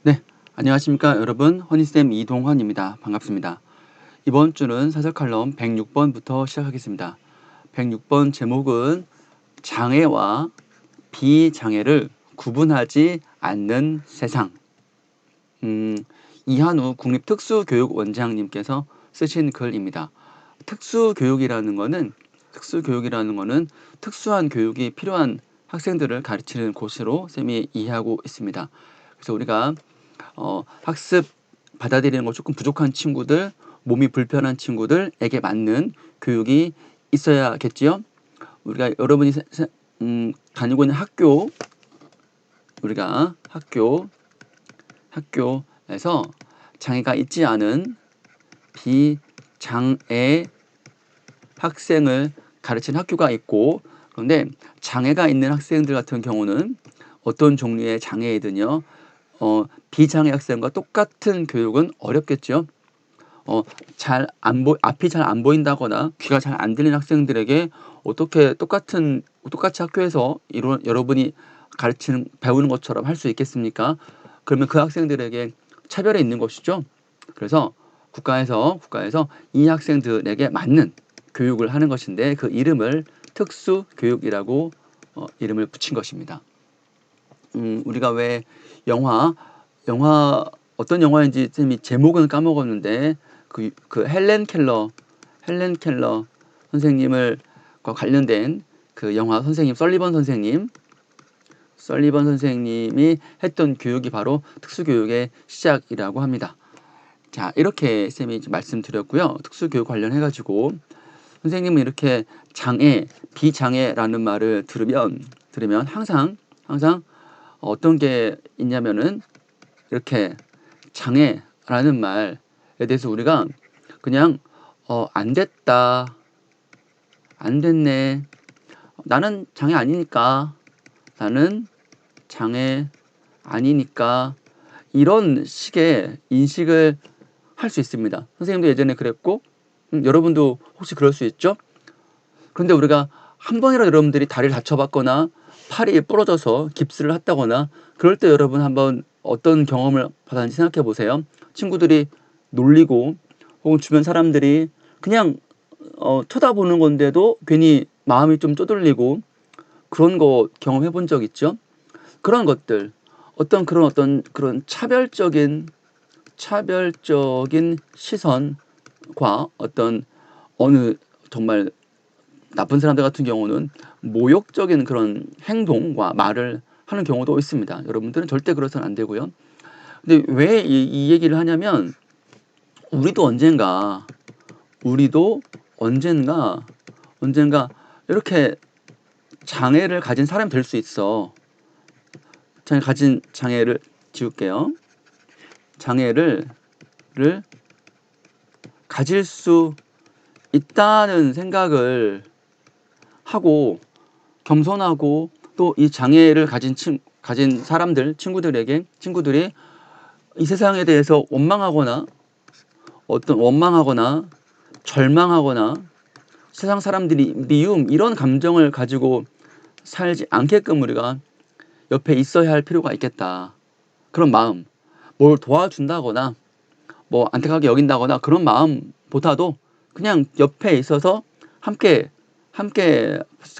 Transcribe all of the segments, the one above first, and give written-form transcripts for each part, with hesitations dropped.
네, 안녕하십니까 여러분. 허니쌤 이동헌입니다. 반갑습니다. 이번 주는 사설 칼럼 106번부터 시작하겠습니다. 106번 제목은 장애와 비장애를 구분하지 않는 세상. 이한우 국립특수교육원장님께서 쓰신 글입니다. 특수교육이라는 거는 특수한 교육이 필요한 학생들을 가르치는 곳으로 쌤이 이해하고 있습니다. 그래서 우리가 학습 받아들이는 거 조금 부족한 친구들, 몸이 불편한 친구들에게 맞는 교육이 있어야겠지요. 우리가 여러분이 다니고 있는 우리가 학교에서 장애가 있지 않은 비장애 학생을 가르치는 학교가 있고, 그런데 장애가 있는 학생들 같은 경우는 어떤 종류의 장애이든요, 비장애 학생과 똑같은 교육은 어렵겠죠. 앞이 잘 안 보인다거나 귀가 잘 안 들리는 학생들에게 어떻게 똑같이 학교에서 여러분이 배우는 것처럼 할 수 있겠습니까? 그러면 그 학생들에게 차별이 있는 것이죠. 그래서 국가에서 이 학생들에게 맞는 교육을 하는 것인데, 그 이름을 특수교육이라고 이름을 붙인 것입니다. 우리가 왜 영화 어떤 영화인지 제목은 까먹었는데, 그 헬렌 켈러 선생님과 관련된 그 영화 선생님 설리번 선생님이 했던 교육이 바로 특수교육의 시작이라고 합니다. 자, 이렇게 쌤이 말씀드렸고요. 특수교육 관련해가지고 선생님은 이렇게 비장애라는 말을 들으면 항상 어떤 게 있냐면은, 이렇게 장애라는 말에 대해서 우리가 그냥 안 됐다, 안 됐네, 나는 장애 아니니까, 이런 식의 인식을 할 수 있습니다. 선생님도 예전에 그랬고, 여러분도 혹시 그럴 수 있죠? 그런데 우리가 한 번이라도 여러분들이 다리를 다쳐봤거나 팔이 부러져서 깁스를 했다거나 그럴 때 여러분 한번 어떤 경험을 받았는지 생각해 보세요. 친구들이 놀리고, 혹은 주변 사람들이 그냥 쳐다보는 건데도 괜히 마음이 좀 쪼들리고, 그런 거 경험해 본 적 있죠? 그런 것들, 그런 차별적인 시선과 어느 정말 나쁜 사람들 같은 경우는 모욕적인 그런 행동과 말을 하는 경우도 있습니다. 여러분들은 절대 그러서는 안 되고요. 근데 왜 이 얘기를 하냐면, 우리도 언젠가 이렇게 장애를 가진 사람이 될 수 있어. 장애를 지울게요. 장애를 가질 수 있다는 생각을 하고, 겸손하고, 또 이 장애를 가진 친구들이 이 세상에 대해서 원망하거나 절망하거나 세상 사람들이 미움, 이런 감정을 가지고 살지 않게끔 우리가 옆에 있어야 할 필요가 있겠다. 그런 마음, 뭘 도와준다거나 뭐 안타깝게 여긴다거나 그런 마음보다도 그냥 옆에 있어서 함께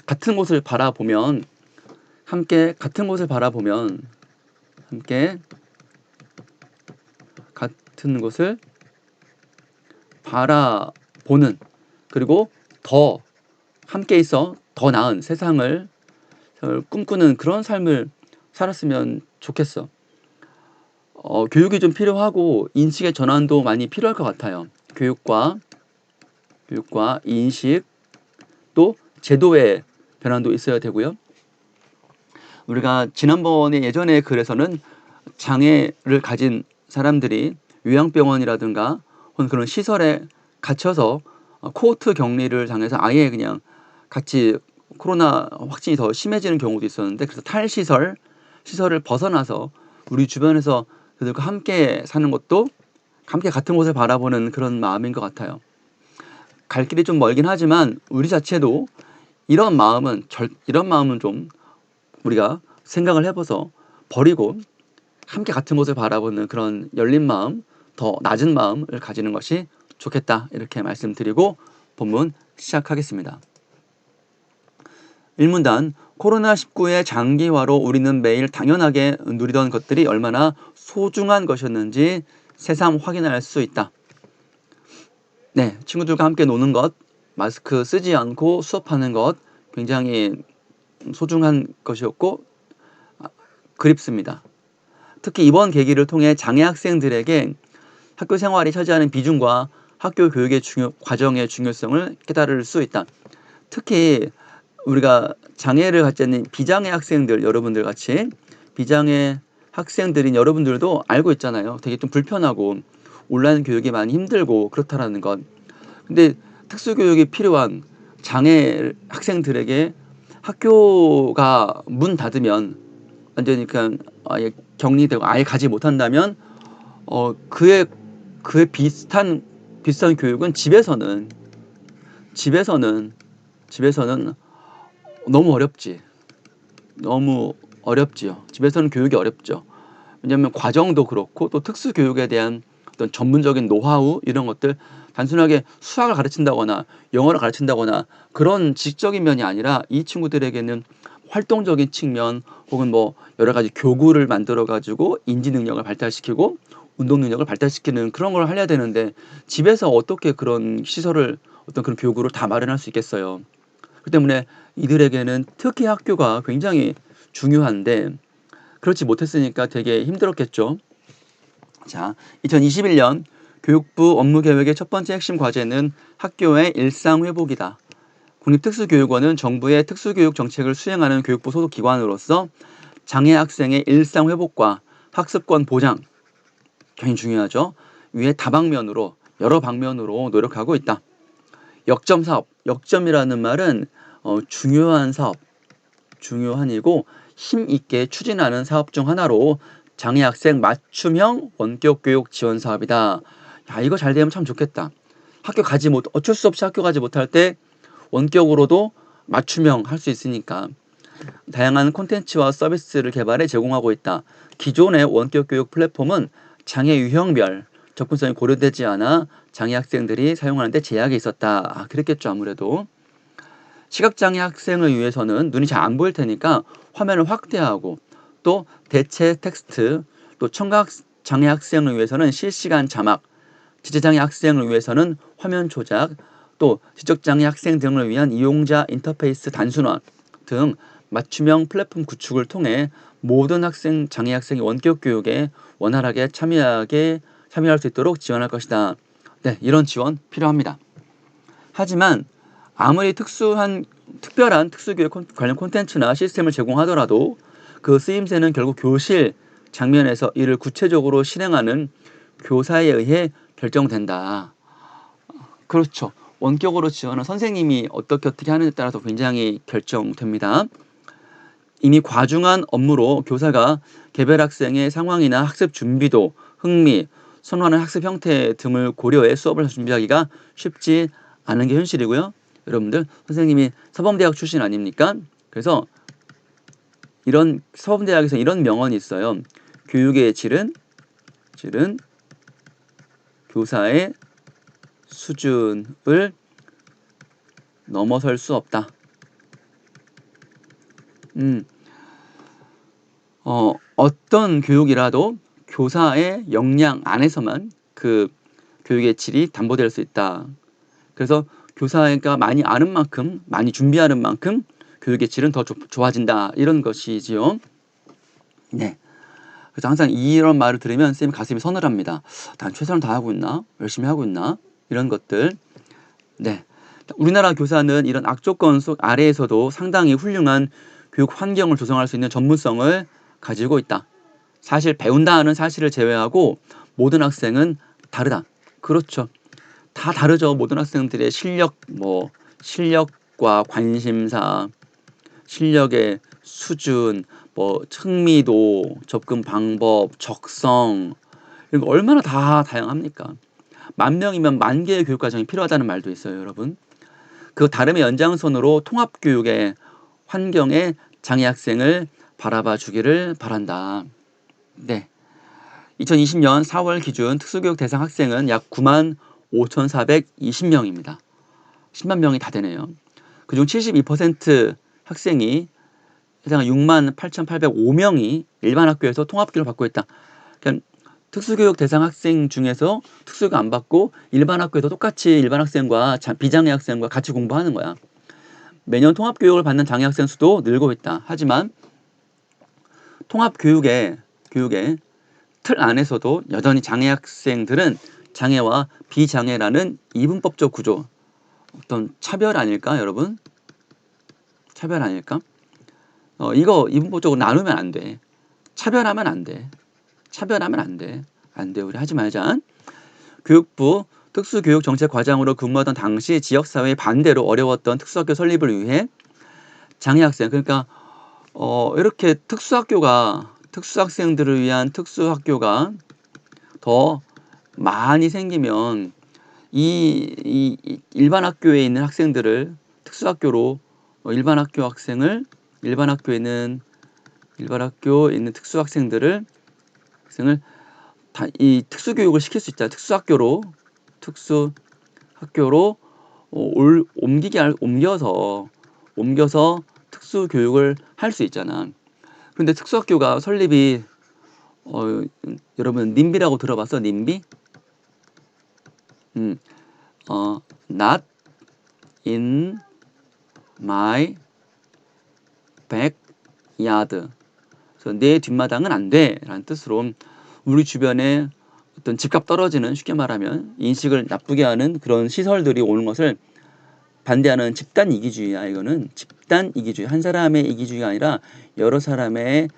같은 곳을 바라보면 그리고 더 함께 있어 더 나은 세상을 꿈꾸는 그런 삶을 살았으면 좋겠어. 교육이 좀 필요하고 인식의 전환도 많이 필요할 것 같아요. 교육과 인식, 또 제도의 변환도 있어야 되고요. 우리가 예전에 글에서는 장애를 가진 사람들이 요양병원이라든가 혹은 그런 시설에 갇혀서 코호트 격리를 당해서 아예 그냥 같이 코로나 확진이 더 심해지는 경우도 있었는데, 그래서 시설을 벗어나서 우리 주변에서 그들과 함께 사는 것도, 함께 같은 곳을 바라보는 그런 마음인 것 같아요. 갈 길이 좀 멀긴 하지만 우리 자체도 이런 마음은 좀 우리가 생각을 해봐서 버리고 함께 같은 곳을 바라보는 그런 열린 마음, 더 낮은 마음을 가지는 것이 좋겠다. 이렇게 말씀드리고 본문 시작하겠습니다. 1문단 코로나19의 장기화로 우리는 매일 당연하게 누리던 것들이 얼마나 소중한 것이었는지 새삼 확인할 수 있다. 네, 친구들과 함께 노는 것, 마스크 쓰지 않고 수업하는 것 굉장히 소중한 것이었고 그립습니다. 특히 이번 계기를 통해 장애 학생들에게 학교 생활이 차지하는 비중과 학교 교육의 과정의 중요성을 깨달을 수 있다. 특히 우리가 장애를 갖지 않는 비장애 학생들, 여러분들 같이 비장애 학생들인 여러분들도 알고 있잖아요. 되게 좀 불편하고 온라인 교육이 많이 힘들고 그렇다라는 것. 근데 특수교육이 필요한 장애 학생들에게 학교가 문 닫으면 완전히 그냥 아예 격리되고 아예 가지 못한다면 그의 비슷한 교육은 집에서는 너무 어렵지. 너무 어렵지요. 집에서는 교육이 어렵죠. 왜냐하면 과정도 그렇고 또 특수교육에 대한 어떤 전문적인 노하우 이런 것들 단순하게 수학을 가르친다거나 영어를 가르친다거나 그런 지식적인 면이 아니라 이 친구들에게는 활동적인 측면 혹은 뭐 여러 가지 교구를 만들어 가지고 인지 능력을 발달시키고 운동 능력을 발달시키는 그런 걸 해야 되는데 집에서 어떻게 그런 시설을 어떤 그런 교구를 다 마련할 수 있겠어요. 그렇기 때문에 이들에게는 특히 학교가 굉장히 중요한데 그렇지 못했으니까 되게 힘들었겠죠. 자, 2021년 교육부 업무계획의 첫 번째 핵심 과제는 학교의 일상회복이다. 국립특수교육원은 정부의 특수교육 정책을 수행하는 교육부 소속 기관으로서 장애 학생의 일상회복과 학습권 보장, 굉장히 중요하죠. 위에 다방면으로 여러 방면으로 노력하고 있다. 역점 사업, 역점이라는 말은 중요한 사업, 중요한이고 힘 있게 추진하는 사업 중 하나로 장애 학생 맞춤형 원격 교육 지원 사업이다. 야, 이거 잘 되면 참 좋겠다. 어쩔 수 없이 학교 가지 못할 때 원격으로도 맞춤형 할 수 있으니까 다양한 콘텐츠와 서비스를 개발해 제공하고 있다. 기존의 원격 교육 플랫폼은 장애 유형별 접근성이 고려되지 않아 장애 학생들이 사용하는 데 제약이 있었다. 그랬겠죠, 아무래도. 시각장애 학생을 위해서는 눈이 잘 안 보일 테니까 화면을 확대하고 또 대체 텍스트, 또 청각장애 학생을 위해서는 실시간 자막, 지체장애 학생을 위해서는 화면 조작, 또 지적장애 학생 등을 위한 이용자 인터페이스 단순화 등 맞춤형 플랫폼 구축을 통해 모든 장애 학생이 원격 교육에 원활하게 참여할 수 있도록 지원할 것이다. 네, 이런 지원 필요합니다. 하지만 아무리 특별한 특수교육 관련 콘텐츠나 시스템을 제공하더라도 그 쓰임새는 결국 교실 장면에서 이를 구체적으로 실행하는 교사에 의해 결정된다. 그렇죠. 원격으로 지원은 선생님이 어떻게 하느냐에 따라서 굉장히 결정됩니다. 이미 과중한 업무로 교사가 개별 학생의 상황이나 학습 준비도, 흥미, 선호하는 학습 형태 등을 고려해 수업을 준비하기가 쉽지 않은 게 현실이고요. 여러분들 선생님이 사범대학 출신 아닙니까? 그래서 이런 사범대학에서 이런 명언이 있어요. 교육의 질은 교사의 수준을 넘어설 수 없다. 어떤 교육이라도 교사의 역량 안에서만 그 교육의 질이 담보될 수 있다. 그래서 교사가 많이 아는 만큼, 많이 준비하는 만큼 교육의 질은 더 좋아진다. 이런 것이지요. 네. 그래서 항상 이런 말을 들으면 쌤 가슴이 서늘합니다. 난 최선을 다하고 있나? 열심히 하고 있나? 이런 것들. 네. 우리나라 교사는 이런 악조건 속 아래에서도 상당히 훌륭한 교육 환경을 조성할 수 있는 전문성을 가지고 있다. 사실 배운다는 사실을 제외하고 모든 학생은 다르다. 그렇죠. 다 다르죠. 모든 학생들의 실력과 관심사, 실력의 수준, 흥미도, 접근 방법, 적성 이런 거 얼마나 다 다양합니까? 10,000명이면 10,000개의 교육 과정이 필요하다는 말도 있어요, 여러분. 그 다름의 연장선으로 통합교육의 환경에 장애 학생을 바라봐 주기를 바란다. 네, 2020년 4월 기준 특수교육 대상 학생은 약 95,420명입니다. 10만 명이 다 되네요. 그중 72% 학생이 해당 68,805명이 일반 학교에서 통합교육을 받고 있다. 그러니까 특수교육 대상 학생 중에서 특수교육 안 받고 일반 학교에서 똑같이 일반 학생과 비장애 학생과 같이 공부하는 거야. 매년 통합교육을 받는 장애 학생 수도 늘고 있다. 하지만 통합교육의 틀 안에서도 여전히 장애 학생들은 장애와 비장애라는 이분법적 구조, 어떤 차별 아닐까, 여러분? 차별 아닐까? 이거 이분법적으로 나누면 안 돼. 차별하면 안 돼. 차별하면 안 돼. 안 돼. 우리 하지 말자. 교육부 특수교육정책과장으로 근무하던 당시 지역사회의 반대로 어려웠던 특수학교 설립을 위해 장애학생, 그러니까 이렇게 특수학생들을 위한 특수학교가 더 많이 생기면 이 일반 학교에 있는 학생들을 특수학교로 일반 학교에 있는 특수학생들을 다 이 특수교육을 시킬 수 있다. 특수학교로 옮겨서 특수교육을 할 수 있잖아. 그런데 특수학교가 설립이 여러분 님비라고 들어봤어? 님비? Not in my backyard. 그래서 내 뒷마당은 안 돼 라는 뜻으로 우리 주변에 어떤 집값 떨어지는, 쉽게 말하면 인식을 나쁘게 하는 그런 시설들이 오는 것을 반대하는 집단 이기주의야. 이거는 집단 이기주의. 한 사람의 이기주의가 아니라 여러 사람의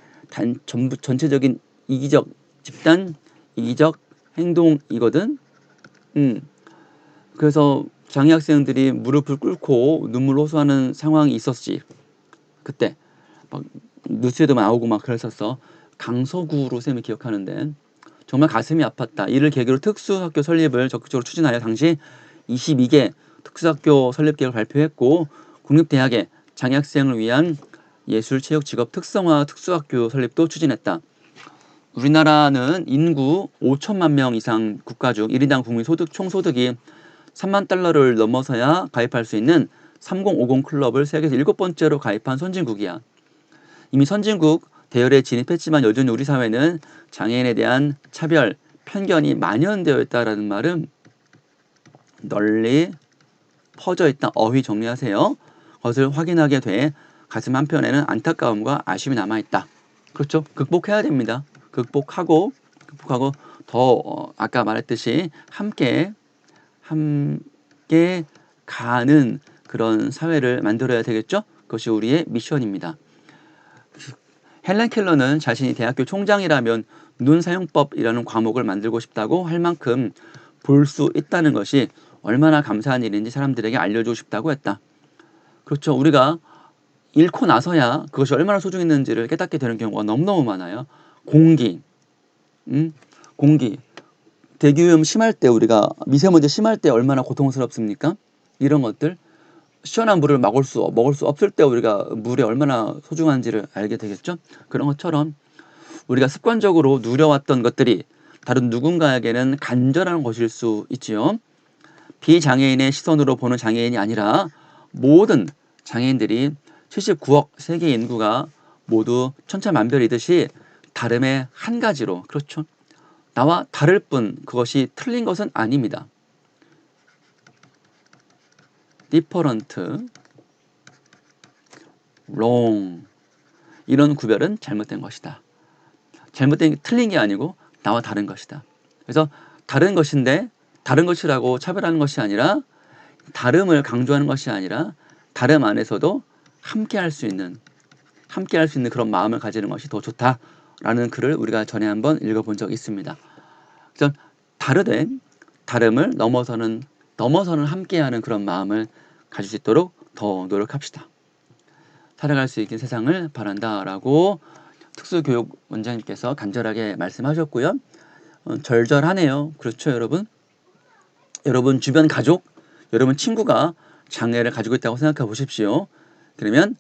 전체적인 집단 이기적 행동이거든. 그래서 장애 학생들이 무릎을 꿇고 눈물 호소하는 상황이 있었지. 그때 막 뉴스에도 나오고 막 그랬었어. 강서구로 쌤이 기억하는데 정말 가슴이 아팠다. 이를 계기로 특수학교 설립을 적극적으로 추진하여 당시 22개 특수학교 설립 계획을 발표했고 국립대학에 장애학생을 위한 예술, 체육, 직업 특성화 특수학교 설립도 추진했다. 우리나라는 인구 5천만 명 이상 국가 중 1인당 국민 총소득이 3만 달러를 넘어서야 가입할 수 있는 3050 클럽을 세계에서 7번째로 가입한 선진국이야. 이미 선진국 대열에 진입했지만 여전히 우리 사회는 장애인에 대한 차별, 편견이 만연되어 있다는 말은 널리 퍼져 있다. 어휘 정리하세요. 것을 확인하게 돼 가슴 한편에는 안타까움과 아쉬움이 남아있다. 그렇죠? 극복해야 됩니다. 극복하고 더 아까 말했듯이 함께 가는 그런 사회를 만들어야 되겠죠? 그것이 우리의 미션입니다. 헬렌 켈러는 자신이 대학교 총장이라면 눈 사용법이라는 과목을 만들고 싶다고 할 만큼 볼 수 있다는 것이 얼마나 감사한 일인지 사람들에게 알려주고 싶다고 했다. 그렇죠. 우리가 잃고 나서야 그것이 얼마나 소중했는지를 깨닫게 되는 경우가 너무너무 많아요. 공기, 대기오염 심할 때, 우리가 미세먼지 심할 때 얼마나 고통스럽습니까? 이런 것들, 시원한 물을 먹을 수 없을 때 우리가 물이 얼마나 소중한지를 알게 되겠죠? 그런 것처럼 우리가 습관적으로 누려왔던 것들이 다른 누군가에게는 간절한 것일 수 있지요. 비장애인의 시선으로 보는 장애인이 아니라 모든 장애인들이 79억 세계 인구가 모두 천차만별이듯이 다름의 한 가지로, 그렇죠? 나와 다를 뿐 그것이 틀린 것은 아닙니다. different, wrong, 이런 구별은 잘못된 것이다. 틀린 게 아니고 나와 다른 것이다. 그래서 다른 것인데 다른 것이라고 차별하는 것이 아니라, 다름을 강조하는 것이 아니라 다름 안에서도 함께 할 수 있는 그런 마음을 가지는 것이 더 좋다라는 글을 우리가 전에 한번 읽어본 적이 있습니다. 그래서 다름을 넘어서는 함께하는 그런 마음을 가질 수 있도록 더 노력합시다. 살아갈 수 있는 세상을 바란다라고 특수교육 원장님께서 간절하게 말씀하셨고요. 절절하네요. 그렇죠, 여러분? 여러분 주변 가족, 여러분 친구가 장애를 가지고 있다고 생각해 보십시오. 그러면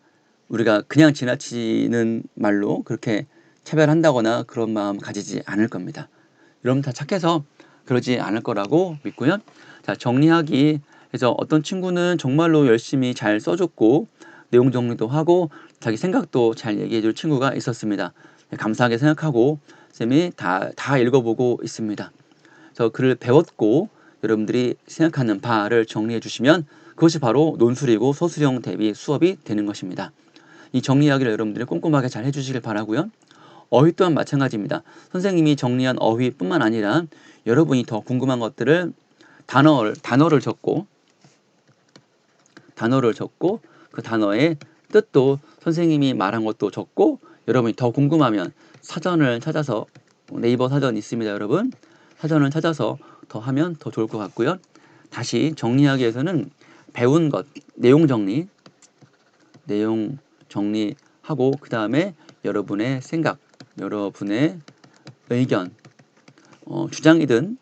우리가 그냥 지나치는 말로 그렇게 차별한다거나 그런 마음 가지지 않을 겁니다. 여러분 다 착해서 그러지 않을 거라고 믿고요. 자, 정리하기 해서 어떤 친구는 정말로 열심히 잘 써줬고 내용 정리도 하고 자기 생각도 잘 얘기해줄 친구가 있었습니다. 감사하게 생각하고 쌤이 다 읽어보고 있습니다. 그래서 글을 배웠고 여러분들이 생각하는 바를 정리해 주시면 그것이 바로 논술이고 소수령 대비 수업이 되는 것입니다. 이 정리하기를 여러분들이 꼼꼼하게 잘 해주시길 바라고요. 어휘 또한 마찬가지입니다. 선생님이 정리한 어휘뿐만 아니라 여러분이 더 궁금한 것들을 단어를 적고 그 단어의 뜻도 선생님이 말한 것도 적고 여러분이 더 궁금하면 사전을 찾아서 네이버 사전 있습니다. 여러분 사전을 찾아서 더 하면 더 좋을 것 같고요. 다시 정리하기 위해서는 배운 것 내용 정리하고 그 다음에 여러분의 생각 여러분의 의견 주장이든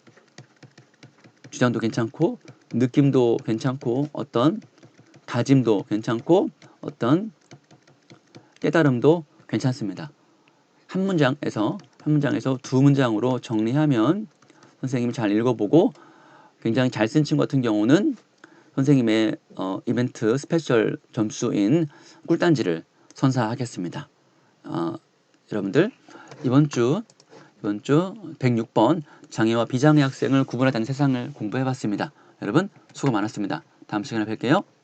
주장도 괜찮고 느낌도 괜찮고 어떤 다짐도 괜찮고 어떤 깨달음도 괜찮습니다. 한 문장에서 두 문장으로 정리하면 선생님이 잘 읽어보고 굉장히 잘 쓴 친구 같은 경우는 선생님의 이벤트 스페셜 점수인 꿀단지를 선사하겠습니다. 여러분들 이번 주 106번 장애와 비장애 학생을 구분하다는 세상을 공부해봤습니다. 여러분 수고 많았습니다. 다음 시간에 뵐게요.